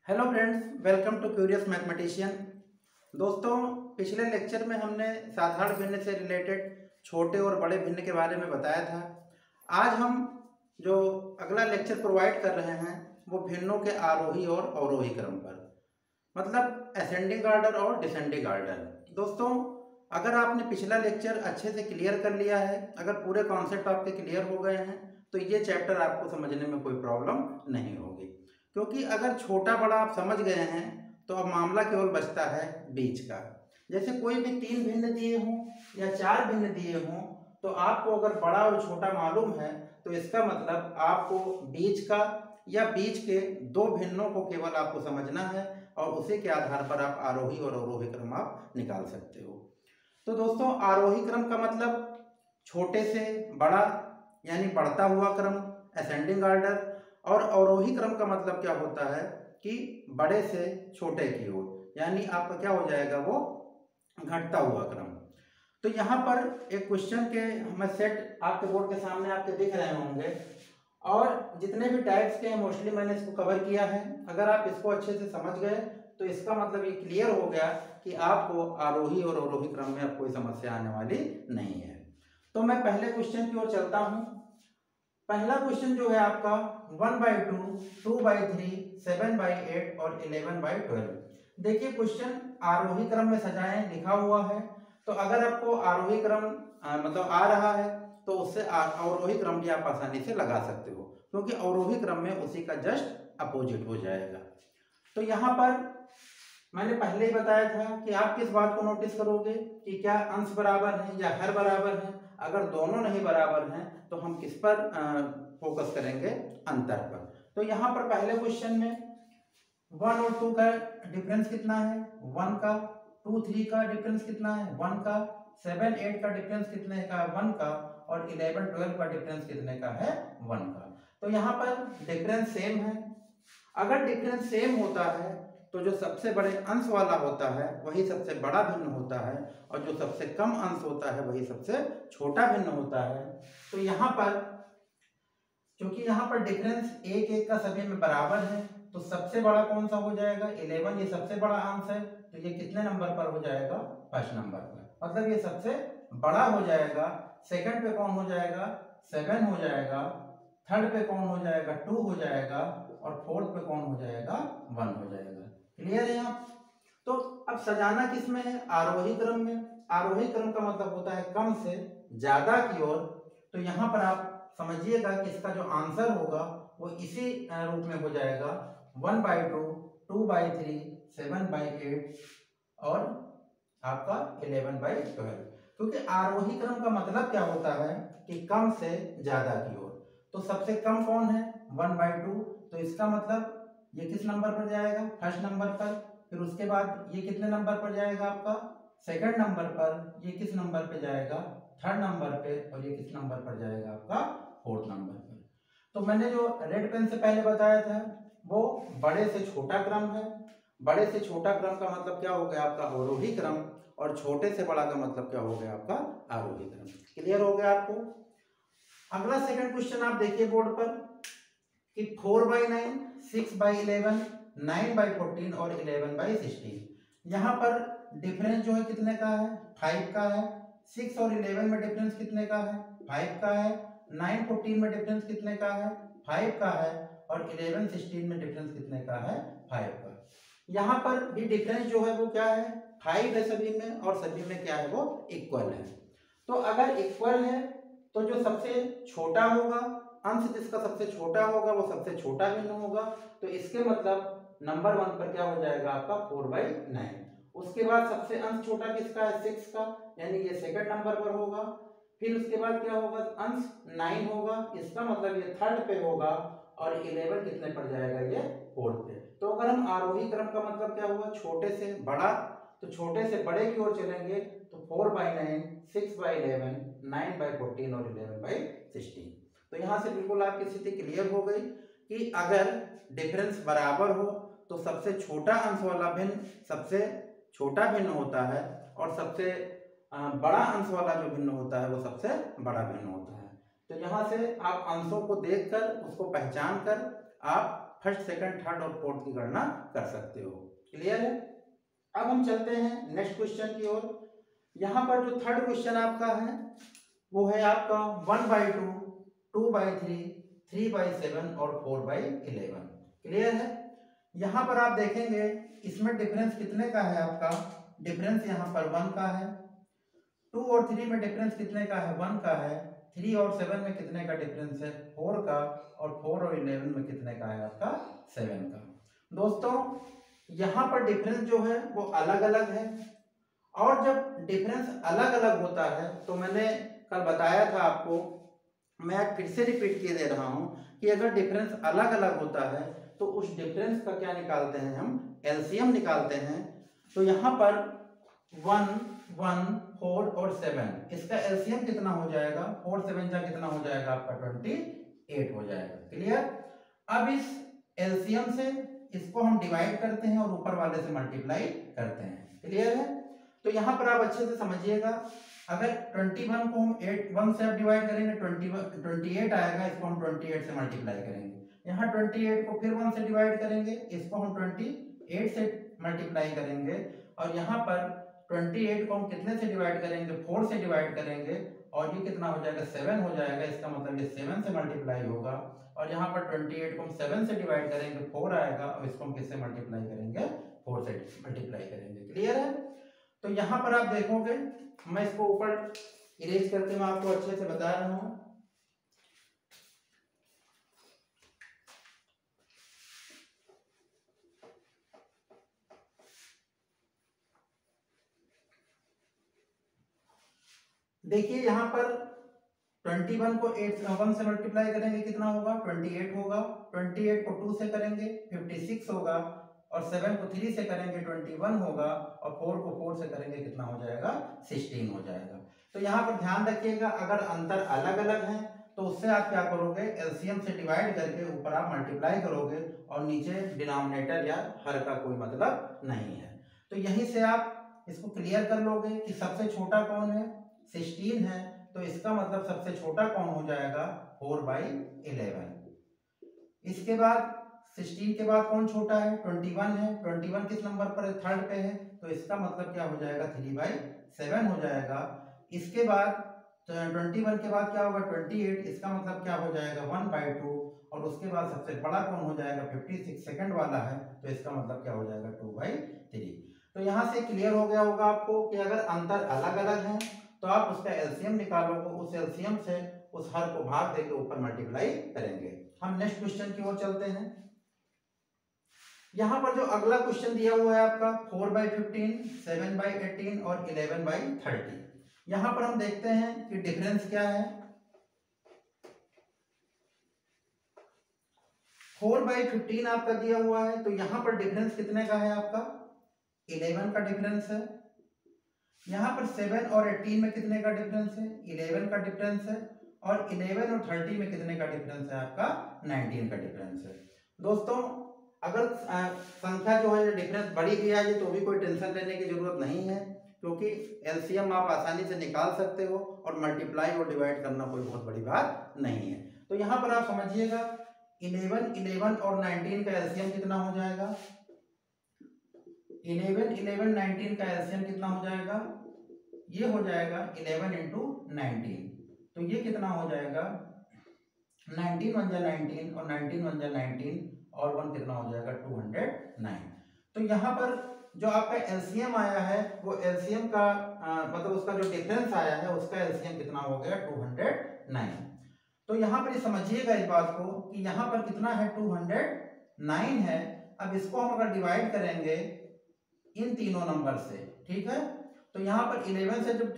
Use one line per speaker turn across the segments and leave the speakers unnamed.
Hello friends, welcome to curious mathematician. दोस्तों, पिछले lecture में हमने साधारण भिन्न से रिलेटेड छोटे और बड़े भिन्न के बारे में बताया था। आज हम जो अगला लेक्चर प्रोवाइड कर रहे हैं वो भिन्नों के आरोही और अवरोही क्रम पर, मतलब असेंडिंग ऑर्डर और डिसेंडिंग ऑर्डर। दोस्तों, अगर आपने पिछला लेक्चर अच्छे से क्लियर कर लिया है, अगर पूरे कॉन्सेप्ट आपके क्लियर हो गए हैं, तो ये चैप्टर आपको समझने में कोई प्रॉब्लम नहीं होगी। क्योंकि अगर छोटा बड़ा आप समझ गए हैं तो अब मामला केवल बचता है बीच का। जैसे कोई भी तीन भिन्न दिए हों या चार भिन्न दिए हों, तो आपको अगर बड़ा और छोटा मालूम है तो इसका मतलब आपको बीच का या बीच के दो भिन्नों को केवल आपको समझना है और उसी के आधार पर आप आरोही और अवरोही क्रम आप निकाल सकते हो। तो दोस्तों, आरोही क्रम का मतलब छोटे से बड़ा यानी बढ़ता हुआ क्रम, असेंडिंग ऑर्डर, और अवरोही क्रम का मतलब क्या होता है कि बड़े से छोटे की ओर, यानी आपका क्या हो जाएगा, वो घटता हुआ क्रम। तो यहाँ पर एक क्वेश्चन के हमें सेट आपके बोर्ड के सामने आपके दिख रहे होंगे, और जितने भी टाइप्स के हैं मोस्टली मैंने इसको कवर किया है। अगर आप इसको अच्छे से समझ गए तो इसका मतलब ये क्लियर हो गया कि आपको आरोही और अवरोही क्रम में अब कोई समस्या आने वाली नहीं है। तो मैं पहले क्वेश्चन की ओर चलता हूँ। पहला क्वेश्चन जो है आपका 1/2, 2/3, 7/8 और 11/12। देखिए, क्वेश्चन आरोही क्रम में सजाएं लिखा हुआ है। तो अगर आपको आरोही क्रम मतलब आ रहा है तो उससे अवरोही क्रम भी आप आसानी से लगा सकते हो, क्योंकि अवरोही क्रम में उसी का जस्ट अपोजिट हो जाएगा। तो यहाँ पर मैंने पहले ही बताया था कि आप किस बात को नोटिस करोगे कि क्या अंश बराबर है या हर बराबर है। अगर दोनों नहीं बराबर हैं तो हम किस पर फोकस करेंगे, अंतर पर। तो यहाँ पर पहले क्वेश्चन में 1 और 2 का डिफरेंस कितना है, 1 का। 2, 3 का डिफरेंस कितना है, 1 का। 7, 8 का डिफरेंस कितने का है, 1 का। और 11, 12 का डिफरेंस कितने का है, 1 का। तो यहाँ पर डिफरेंस सेम है। अगर डिफरेंस सेम होता है तो जो सबसे बड़े अंश वाला होता है वही सबसे बड़ा भिन्न होता है, और जो सबसे कम अंश होता है वही सबसे छोटा भिन्न होता है। तो यहाँ पर क्योंकि यहाँ पर डिफरेंस एक एक का सभी में बराबर है, तो सबसे बड़ा कौन सा हो जाएगा, 11। ये सबसे बड़ा अंश है, तो ये कितने नंबर पर हो जाएगा, फर्स्ट नंबर पर, मतलब ये सबसे बड़ा हो जाएगा। सेकंड पे कौन हो जाएगा, 7 हो जाएगा। थर्ड पे कौन हो जाएगा, 2 हो जाएगा। और फोर्थ पे कौन हो जाएगा, 1 हो जाएगा। क्लियर है आप? तो अब सजाना किस में है, आरोही क्रम में। आरोही क्रम का मतलब होता है कम से ज्यादा की ओर। तो यहाँ पर आप समझिएगा कि इसका जो आंसर होगा वो इसी रूप में हो जाएगा, 1/2, 2/3, 7/8 और आपका 11/12। क्योंकि आरोही क्रम का मतलब क्या होता है कि कम से ज्यादा की ओर। तो सबसे कम कौन है, 1/2। तो इसका मतलब ये किस नंबर पर जाएगा, फर्स्ट नंबर पर। फिर उसके बाद ये कितने नंबर पर जाएगा आपका, सेकंड नंबर पर। ये किस नंबर पे जाएगा, थर्ड नंबर पे। और ये किस नंबर पर जाएगा आपका, फोर्थ नंबर पर। तो मैंने जो रेड पेन से पहले बताया था वो बड़े से छोटा क्रम है। बड़े से छोटा क्रम का मतलब क्या हो गया आपका, अवरोही क्रम। और छोटे से बड़ा का मतलब क्या हो गया आपका, आरोही क्रम। क्लियर हो गया आपको? अगला सेकंड क्वेश्चन आप देखिए बोर्ड पर कि 4/9, 6/11, 9/14 और 11/16। यहाँ पर डिफरेंस जो है कितने का है, 5 का है। 6 और 11 में डिफरेंस कितने का है, 5 का है। 9, 14 में डिफरेंस कितने का है, 5 का है। और 11, 16 में डिफरेंस कितने का है, 5 का। यहाँ पर भी डिफरेंस जो है वो क्या है, 5 है सभी में, और सभी में क्या है, वो इक्वल है। तो अगर इक्वल है तो जो सबसे छोटा होगा, अंश जिसका सबसे छोटा होगा वो सबसे छोटा भिन्न होगा। तो इसके मतलब नंबर 1 पर क्या हो जाएगा आपका, 4/9। उसके बाद सबसे अंश छोटा किसका है, 6 का, यानी ये सेकंड नंबर पर होगा। फिर उसके बाद क्या होगा, अंश 9 होगा, इसका मतलब ये थर्ड पे होगा। और 11 कितने पर जाएगा, ये फोर्थ पे। तो अगर हम आरोही क्रम का मतलब क्या हुआ, छोटे से बड़ा, तो छोटे से बड़े की ओर चलेंगे तो 4/9, 6/11, 9/14 और 11/16। तो यहाँ से बिल्कुल आपकी स्थिति क्लियर हो गई कि अगर डिफरेंस बराबर हो तो सबसे छोटा अंश वाला भिन्न सबसे छोटा भिन्न होता है, और सबसे बड़ा अंश वाला जो भिन्न होता है वो सबसे बड़ा भिन्न होता है। तो यहाँ से आप अंशों को देखकर, उसको पहचान कर आप फर्स्ट, सेकंड, थर्ड और फोर्थ की गणना कर सकते हो। क्लियर है? अब हम चलते हैं नेक्स्ट क्वेश्चन की ओर। यहाँ पर जो थर्ड क्वेश्चन आपका है वो है आपका 1/2, 2/3, 3/7 और 4/11। क्लियर है? यहाँ पर आप देखेंगे इसमें डिफरेंस कितने का है आपका, डिफरेंस यहाँ पर 1 का है। 2 और 3 में डिफरेंस कितने का है, 1 का है। 3 और 7 में कितने का डिफरेंस है, 4 का। और 4 और 11 में कितने का है आपका, 7 का। दोस्तों यहाँ पर डिफरेंस जो है वो अलग अलग है, और जब डिफरेंस अलग अलग होता है तो मैंने कल बताया था आपको, मैं आज फिर से रिपीट किए दे रहा हूँ कि अगर डिफरेंस अलग अलग होता है तो उस डिफरेंस का क्या निकालते हैं हम, एलसीएम निकालते हैं। तो यहाँ पर 1, 1, 4 और 7, इसका एलसीएम कितना हो जाएगा, 4 7 का कितना हो जाएगा आपका 28 हो जाएगा। क्लियर? अब इस एलसीएम से इसको हम डिवाइड करते हैं और ऊपर वाले से मल्टीप्लाई करते हैं। क्लियर है? तो यहाँ पर आप अच्छे से समझिएगा, अगर 21 को हम 1 से डिवाइड करेंगे 28 आएगा, इसको हम 28 से मल्टीप्लाई करेंगे। यहाँ 28 को फिर 1 से डिवाइड करेंगे, इसको हम 28 से मल्टीप्लाई करेंगे। और यहाँ पर 28 को हम कितने से डिवाइड करेंगे, 4 से डिवाइड करेंगे, और ये कितना हो जाएगा, 7 हो जाएगा। इसका मतलब ये 7 से मल्टीप्लाई होगा। और यहाँ पर 28 को हम 7 से डिवाइड करेंगे, 4 आएगा, और इसको हम किससे मल्टीप्लाई करेंगे, 4 से मल्टीप्लाई करेंगे। क्लियर है? तो यहाँ पर आप देखोगे, मैं इसको ऊपर इरेज करके मैं आपको अच्छे से बता रहा हूँ। देखिए यहाँ पर 21 को 1 से मल्टीप्लाई करेंगे, कितना होगा, 28 होगा। 28 को 2 से करेंगे 56 होगा, और 7 को 3 से करेंगे 21 होगा, और 4 को 4 से करेंगे कितना हो जाएगा, 16 हो जाएगा। तो यहाँ पर ध्यान रखिएगा, अगर अंतर अलग अलग है तो उससे आप क्या करोगे, एलसीएम से डिवाइड करके ऊपर आप मल्टीप्लाई करोगे, और नीचे डिनोमिनेटर या हर का कोई मतलब नहीं है। तो यहीं से आप इसको क्लियर कर लोगे कि सबसे छोटा कौन है, 16 है, तो इसका मतलब सबसे छोटा कौन हो जाएगा, 4/11। इसके बाद 16 के बाद कौन छोटा है, 21 है। 21 किस नंबर पर है, थर्ड पे है, तो इसका मतलब क्या हो जाएगा, 3/7 हो जाएगा। इसके बाद 21 के बाद क्या होगा, 28, इसका मतलब क्या हो जाएगा, 1/2। और उसके बाद सबसे बड़ा कौन हो जाएगा, 56 सेकंड वाला है, तो इसका मतलब क्या हो जाएगा, 2/3। तो यहाँ से क्लियर हो गया होगा आपको कि अगर अंतर अलग अलग है तो आप उसका एलसीएम निकालोगे, उस एलसीएम से उस हर को भाग देके ऊपर मल्टीप्लाई करेंगे। हम नेक्स्ट क्वेश्चन की ओर चलते हैं। यहाँ पर जो अगला क्वेश्चन दिया हुआ है आपका 4/15, 7/18 और 11/30। यहाँ पर हम देखते हैं कि डिफरेंस क्या है। 4/15 आपका दिया हुआ है, तो यहाँ पर डिफरेंस कितने का है आपका, 11 का डिफरेंस है। यहाँ पर 7 और 18 में कितने का डिफरेंस है, 11 का डिफरेंस है। और 11 और 30 में कितने का डिफरेंस है आपका, 19 का डिफरेंस है। दोस्तों अगर संख्या जो है डिफरेंस बड़ी भी आ जाए तो भी कोई टेंशन लेने की जरूरत नहीं है, क्योंकि एलसीएम आप आसानी से निकाल सकते हो, और मल्टीप्लाई और डिवाइड करना कोई बहुत बड़ी बात नहीं है। तो यहाँ पर आप समझिएगा 11, 11 और 19 का एलसीएम कितना हो जाएगा, 11, 11, 19 का एलसीएम कितना हो जाएगा, ये हो जाएगा 11 × 19। तो ये कितना हो जाएगा, 19 × 19 और 19 × 19 और 1 कितना हो जाएगा, 209। तो यहाँ पर जो आपका एलसीएम आया है वो एलसीएम का मतलब उसका जो डिफरेंस आया है उसका एलसीएम कितना हो गया, 209। तो यहाँ पर समझिएगा इस बात को कि यहाँ पर कितना है, 209 है। अब इसको हम अगर डिवाइड करेंगे इन तीनों नंबर से, ठीक है, तो यहाँ पर 11 से जब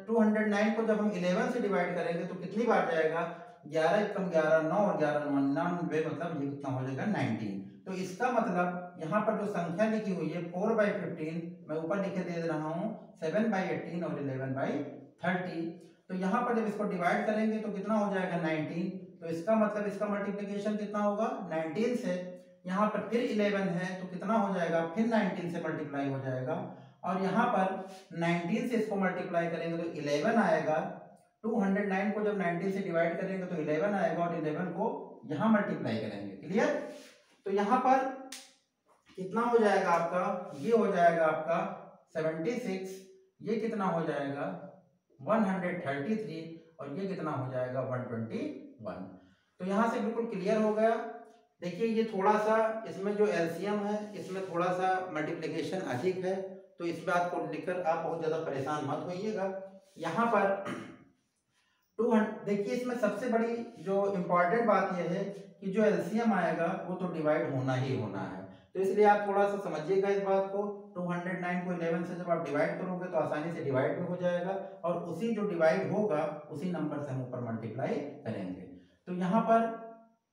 209 को जब हम 11 से डिवाइड करेंगे तो कितनी बार जाएगा, 11 × 11 9 और 11 × 99, मतलब ये कितना हो जाएगा, 19। तो इसका मतलब यहाँ पर जो संख्या लिखी हुई है 4/15, मैं ऊपर लिखे दे रहा हूँ 7/18 और 11/30। तो यहाँ पर जब इसको डिवाइड करेंगे तो कितना हो जाएगा, 19। तो इसका मतलब इसका मल्टीप्लिकेशन कितना होगा, 19 से। यहाँ पर फिर 11 है तो कितना हो जाएगा, फिर 19 से मल्टीप्लाई हो जाएगा। और यहाँ पर 19 से इसको मल्टीप्लाई करेंगे तो 11 आएगा। 209 को जब 19 से डिवाइड करेंगे तो 11 आएगा, और 11 को यहाँ मल्टीप्लाई करेंगे। क्लियर? तो यहाँ पर कितना हो जाएगा आपका, ये हो जाएगा आपका 76, ये कितना हो जाएगा 133 और ये कितना हो जाएगा 121। तो यहाँ से बिल्कुल क्लियर हो गया। देखिए ये थोड़ा सा इसमें जो एलसीएम है इसमें थोड़ा सा मल्टीप्लिकेशन अधिक है, तो इस बात को लेकर आप बहुत ज़्यादा परेशान मत होइएगा। यहाँ पर 200, देखिए इसमें सबसे बड़ी जो इम्पॉर्टेंट बात यह है कि जो एलसीएम आएगा वो तो डिवाइड होना ही होना है, तो इसलिए आप थोड़ा सा समझिएगा इस बात को। 209 को 11 से जब आप डिवाइड करोगे तो आसानी से डिवाइड भी हो जाएगा, और उसी जो डिवाइड होगा उसी नंबर से हम ऊपर मल्टीप्लाई करेंगे। तो यहाँ पर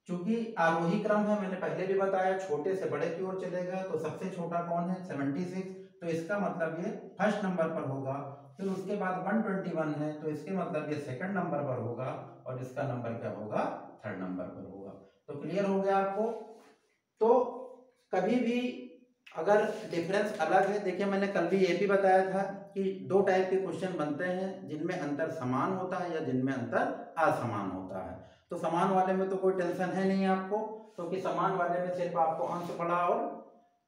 चूंकि आरोही क्रम है, मैंने पहले भी बताया छोटे से बड़े की ओर चलेगा, तो सबसे छोटा कौन है 76, तो इसका मतलब ये फर्स्ट नंबर पर होगा। फिर उसके बाद 121 है, तो इसके मतलब ये सेकंड नंबर पर होगा, और इसका नंबर क्या होगा थर्ड नंबर पर होगा। तो क्लियर हो गया आपको। तो कभी भी अगर डिफरेंस अलग है, देखिए मैंने कल भी ये भी बताया था कि दो टाइप के क्वेश्चन बनते हैं, जिनमें अंतर समान होता है या जिनमें अंतर असमान होता है। तो समान वाले में तो कोई टेंशन है नहीं आपको, क्योंकि समान वाले में सिर्फ आपको अंश बड़ा और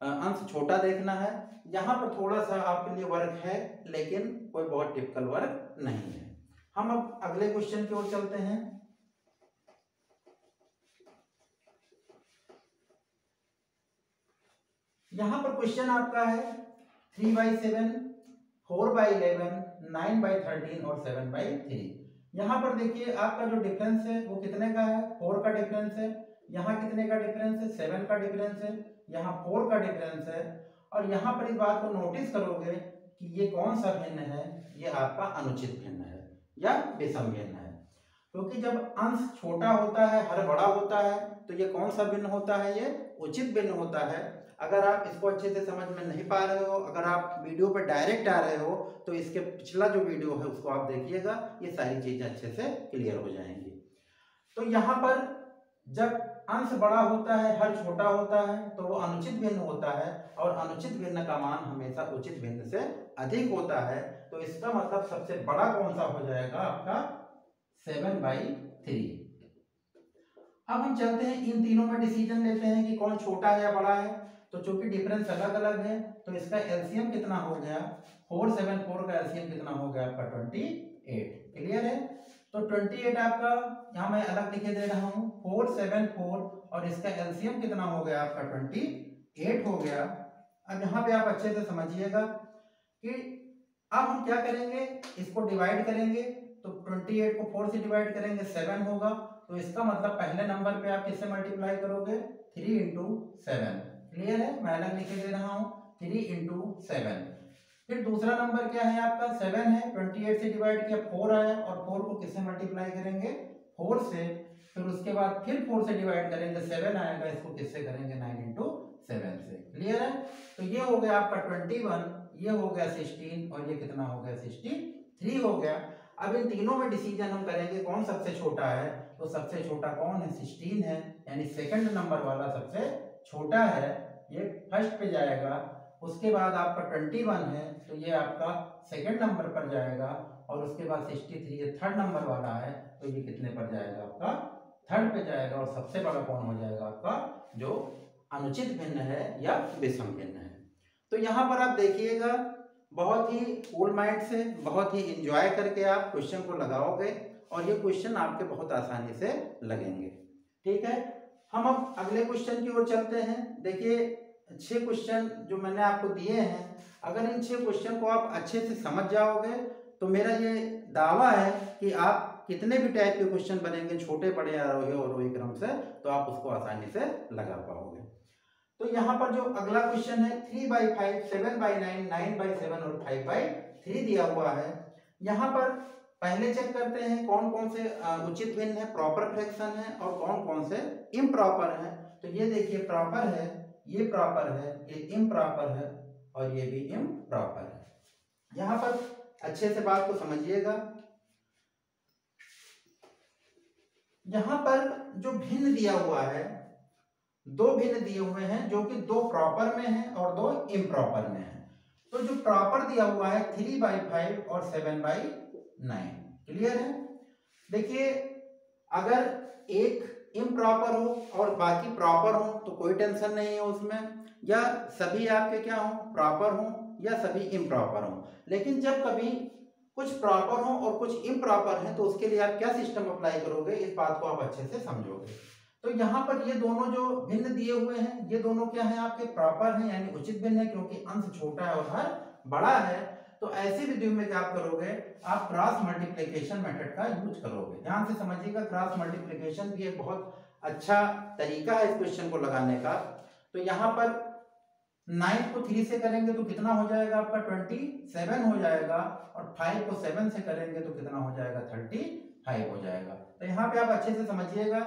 अंश छोटा देखना है। यहाँ पर थोड़ा सा आपके लिए वर्क है, लेकिन कोई बहुत टिपिकल वर्क नहीं है। हम अब अगले क्वेश्चन की ओर चलते हैं। यहाँ पर क्वेश्चन आपका है 3/7, 4/11, 9/13 और 7/3। यहाँ पर देखिए आपका जो डिफरेंस है वो कितने का है, 4 का डिफरेंस है। यहाँ कितने का डिफरेंस है, 7 का डिफरेंस है। यहाँ 4 का डिफरेंस है। और यहाँ पर इस बात को नोटिस करोगे कि ये कौन सा भिन्न है, ये आपका अनुचित भिन्न है या विषम भिन्न है। क्योंकि जब अंश छोटा होता है, हर बड़ा होता है, तो ये कौन सा भिन्न होता है, ये उचित भिन्न होता है। अगर आप इसको अच्छे से समझ में नहीं पा रहे हो, अगर आप वीडियो पर डायरेक्ट आ रहे हो, तो इसके पिछला जो वीडियो है उसको आप देखिएगा, ये सारी चीजें अच्छे से क्लियर हो जाएंगी। तो यहाँ पर जब अंश बड़ा होता है, हर छोटा होता है, तो वो अनुचित भिन्न होता है, और अनुचित भिन्न का मान हमेशा उचित भिन्न से अधिक होता है। तो इसका मतलब सबसे बड़ा कौन सा हो जाएगा आपका 7/3। अब हम चलते हैं इन तीनों में डिसीजन लेते हैं कि कौन छोटा है या बड़ा है। तो चूंकि डिफरेंस अलग अलग है, तो इसका एलसीएम कितना हो गया 4, 7, 4 का एलसीएम कितना हो गया आपका 28। क्लियर है। तो 28 आपका यहाँ मैं अलग लिखे दे रहा हूँ, 4, 7, 4, और इसका एलसीएम कितना हो गया आपका 28 हो गया। अब यहाँ पे आप अच्छे से समझिएगा कि अब हम क्या करेंगे, इसको डिवाइड करेंगे। तो 28 को 4 से डिवाइड करेंगे 7 होगा, तो इसका मतलब पहले नंबर पे आप किससे मल्टीप्लाई करोगे 3 × 7। क्लियर है, मैं अलग लिखे दे रहा हूँ 3 × 7। फिर दूसरा नंबर क्या है आपका 7 है, 28 से डिवाइड किया 4 आया, और 4 को किससे मल्टीप्लाई करेंगे 4 से। फिर उसके बाद फिर 4 से डिवाइड करेंगे 7 आएगा, इसको किससे करेंगे 9 × 7 से। क्लियर है। तो ये हो गया आपका 21, ये हो गया 16, और ये कितना हो गया 63 हो गया। अब इन तीनों में डिसीजन हम करेंगे कौन सबसे छोटा है। तो सबसे छोटा कौन है 16 है, यानी सेकंड नंबर वाला सबसे छोटा है, ये फर्स्ट पे जाएगा। उसके बाद आपका 21 है, तो ये आपका सेकंड नंबर पर जाएगा, और उसके बाद 63 ये थर्ड नंबर वाला है, तो ये कितने पर जाएगा आपका थर्ड पे जाएगा। और सबसे बड़ा कौन हो जाएगा आपका जो अनुचित भिन्न है या विषम भिन्न है। तो यहाँ पर आप देखिएगा बहुत ही कूल माइंड से, बहुत ही इंजॉय करके आप क्वेश्चन को लगाओगे, और ये क्वेश्चन आपके बहुत आसानी से लगेंगे। ठीक है, हम अब अगले क्वेश्चन की ओर चलते हैं। देखिए 6 क्वेश्चन जो मैंने आपको दिए हैं, अगर इन 6 क्वेश्चन को आप अच्छे से समझ जाओगे, तो मेरा ये दावा है कि आप कितने भी टाइप के क्वेश्चन बनेंगे, छोटे बड़े आरोही और अवरोही क्रम से, तो आप उसको आसानी से लगा पाओगे। तो यहाँ पर जो अगला क्वेश्चन है 3/5, 7/9, 9/7 और 5/3 दिया हुआ है। यहाँ पर पहले चेक करते हैं कौन कौन से उचित भिन्न है, प्रॉपर फ्रैक्शन है, और कौन कौन से इम्प्रॉपर है। तो ये देखिए प्रॉपर है, ये प्रॉपर है, ये इम्प्रॉपर है, और ये भी इम्प्रॉपर है। यहाँ पर अच्छे से बात को समझिएगा। यहाँ पर जो भिन्न दिया हुआ है, 2 भिन्न दिए हुए हैं, जो कि 2 प्रॉपर में है और 2 इम्प्रॉपर में है। तो जो प्रॉपर दिया हुआ है 3/5 और 7/9। क्लियर है। देखिए अगर एक इम्प्रॉपर हो और बाकी प्रॉपर हो तो कोई टेंशन नहीं है उसमें, या सभी आपके क्या हो, प्रॉपर हो, या सभी इम्प्रॉपर हो। लेकिन जब कभी कुछ प्रॉपर हो और कुछ इम्प्रॉपर है तो उसके लिए आप क्या सिस्टम अप्लाई करोगे, इस बात को आप अच्छे से समझोगे। तो यहाँ पर ये दोनों जो भिन्न दिए हुए हैं, ये दोनों क्या है, आपके प्रॉपर हैं, यानी उचित भिन्न है, क्योंकि अंश छोटा है और हर बड़ा है। तो ऐसी विधि में क्या आप करोगे, आप क्रॉस मल्टीप्लिकेशन मेथड का यूज करोगे। ध्यान से समझिएगा, क्रॉस मल्टीप्लिकेशन भी एक बहुत अच्छा तरीका है इस क्वेश्चन को लगाने का। तो यहाँ पर 9 को 3 से करेंगे तो कितना हो जाएगा आपका 27 हो जाएगा, और 5 को 7 से करेंगे तो कितना हो जाएगा 35 हो जाएगा। तो यहाँ पे आप अच्छे से समझिएगा,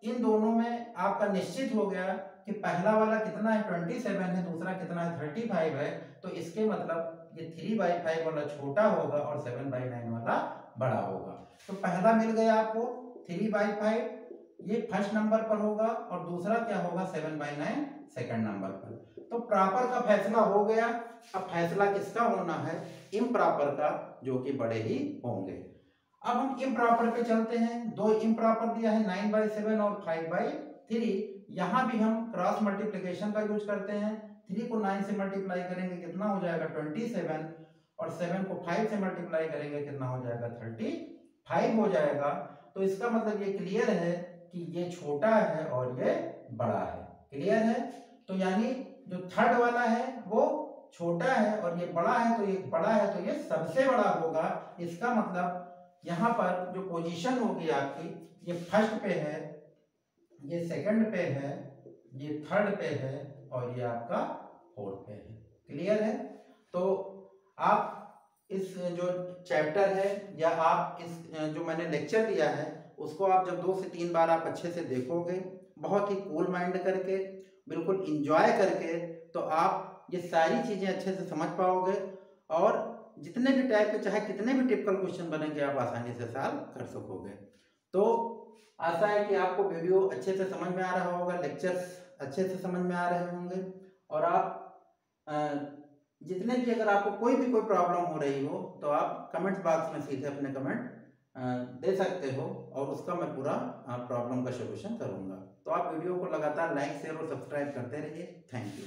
इन दोनों में आपका निश्चित हो गया कि पहला वाला कितना है 27 है, दूसरा कितना है 35 है। तो इसके मतलब ये 3/5 वाला छोटा होगा और 7/9 वाला बड़ा होगा। तो पहला मिल गया आपको 3/5, ये फर्स्ट नंबर पर होगा, और दूसरा क्या होगा 7/9 सेकंड नंबर पर। तो प्रॉपर का फैसला हो गया। अब फैसला किसका होना है, इम्प्रॉपर का, जो कि बड़े ही होंगे। अब हम इम्प्रॉपर पे चलते हैं। दो इम्प्रॉपर दिया है 9/7 और 5/3। यहाँ भी हम क्रॉस मल्टीप्लिकेशन का यूज करते हैं। 3 को 9 से मल्टीप्लाई करेंगे कितना हो जाएगा 27, और 7 को 5 से मल्टीप्लाई करेंगे कितना हो जाएगा 35 हो जाएगा। तो इसका मतलब ये क्लियर है कि ये छोटा है और ये बड़ा है। क्लियर है। तो यानी जो थर्ड वाला है वो छोटा है और ये बड़ा है, तो ये बड़ा है तो ये सबसे बड़ा होगा। इसका मतलब यहाँ पर जो पोजीशन होगी आपकी, ये फर्स्ट पे है, ये सेकंड पे है, ये थर्ड पे है, और ये आपका फोर्थ पे है। क्लियर है। तो आप इस जो चैप्टर है, या आप इस जो मैंने लेक्चर दिया है, उसको आप जब 2 से 3 बार आप अच्छे से देखोगे, बहुत ही कूल माइंड करके, बिल्कुल इंजॉय करके, तो आप ये सारी चीज़ें अच्छे से समझ पाओगे, और जितने भी टाइप के चाहे कितने भी टिपिकल क्वेश्चन बनेंगे आप आसानी से सॉल्व कर सकोगे। तो आशा है कि आपको वीडियो अच्छे से समझ में आ रहा होगा, लेक्चर्स अच्छे से समझ में आ रहे होंगे, और आप जितने भी, अगर आपको कोई प्रॉब्लम हो रही हो तो आप कमेंट बॉक्स में सीधे अपने कमेंट दे सकते हो, और उसका मैं पूरा प्रॉब्लम का सॉल्यूशन करूंगा। तो आप वीडियो को लगातार लाइक शेयर और सब्सक्राइब करते रहिए। Thank you.